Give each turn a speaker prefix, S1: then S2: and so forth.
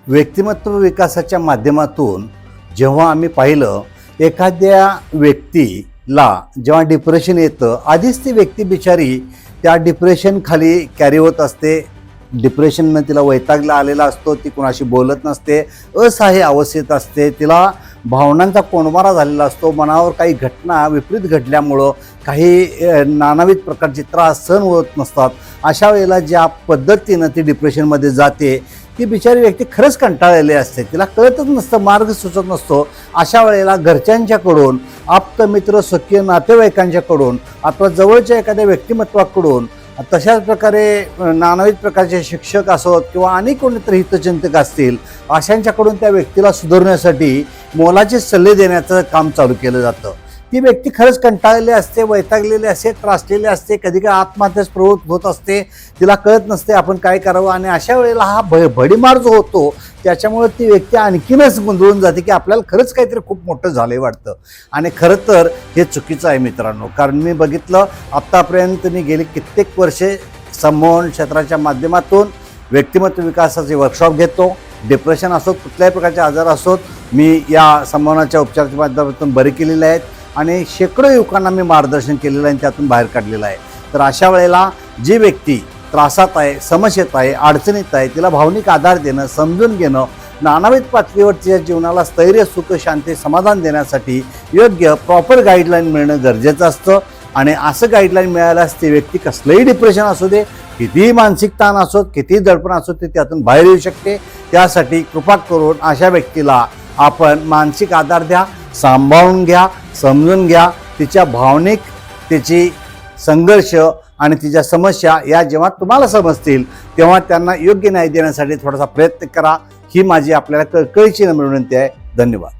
S1: व्यक्तिमत्व विकासाच्या माध्यमातून जेव्हा आम्ही पाहिलं एखाद्या व्यक्तीला जेव्हा डिप्रेशन येतं, आधीच ती व्यक्ती बिचारी त्या डिप्रेशन खाली कॅरी होत असते. डिप्रेशननं तिला वैतागला आलेला असतो, ती कुणाशी बोलत नसते, असहाय्य अवस्थेत असते, तिला भावनांचा कोंडमारा झालेला असतो, मनावर काही घटना विपरीत घडल्यामुळं काही नानाविध प्रकारचे त्रास सहन होत नसतात. अशा वेळेला ज्या पद्धतीनं ती डिप्रेशनमध्ये जाते ती बिचारी व्यक्ती खरंच कंटाळलेली असते, तिला कळतच नसतं, मार्ग सुचत नसतो. अशा वेळेला घरच्यांच्याकडून, आप्तमित्र सख्य नातेवाईकांच्याकडून अथवा जवळच्या एखाद्या व्यक्तिमत्वाकडून, तशाच प्रकारे नानाविध प्रकारचे शिक्षक असोत किंवा अनेक कोणीतरी हितचिंतक असतील, अशांच्याकडून त्या व्यक्तीला सुधारण्यासाठी मोलाचे सल्ले देण्याचं काम चालू केलं जातं. ती व्यक्ती खरंच कंटाळलेली असते, वैतागलेली असते, त्रासलेली असते, कधी काय आत्महत्यास प्रवृत्त होत असते, तिला कळत नसते आपण काय करावं. आणि अशा वेळेला हा भडीमार जो होतो त्याच्यामुळे ती व्यक्ती आणखीनच गोंधळून जाते की आपल्याला खरंच काहीतरी खूप मोठं झालंय वाटतं. आणि खरं तर हे चुकीचं आहे मित्रांनो, कारण मी बघितलं आत्तापर्यंत मी गेली कित्येक वर्षे संमोहन क्षेत्राच्या माध्यमातून व्यक्तिमत्व विकासाचे वर्कशॉप घेतो. डिप्रेशन असोत, कुठल्याही प्रकारचे आजार असोत, मी या संमोहनाच्या उपचाराच्या माध्यमातून बरे केलेले आहेत आणि शेकडो युवकांना मी मार्गदर्शन केलेलं आहे आणि त्यातून बाहेर काढलेलं आहे. तर अशा वेळेला जी व्यक्ती त्रासात आहे, समस्येत आहे, अडचणीत आहे, तिला भावनिक आधार देणं, समजून घेणं, नानाविध पातळीवर तिच्या जीवनाला स्थैर्य, सुख, शांती, समाधान देण्यासाठी योग्य प्रॉपर गाईडलाईन मिळणं गरजेचं असतं. आणि असं गाईडलाईन मिळाल्यास ती व्यक्ती कसलंही डिप्रेशन असू दे, कितीही मानसिक ताण असोत, कितीही दडपण असो, ते त्यातून बाहेर येऊ शकते. त्यासाठी कृपा करून अशा व्यक्तीला आपण मानसिक आधार द्या, सांभाळून घ्या, समजून घ्या. तिच्या भावनिक, तिची संघर्ष आणि तिच्या समस्या या जेव्हा तुम्हाला समजतील तेव्हा त्यांना योग्य न्याय देण्यासाठी थोडासा प्रयत्न करा. ही माझी आपल्याला कळकळीची विनंती आहे. धन्यवाद.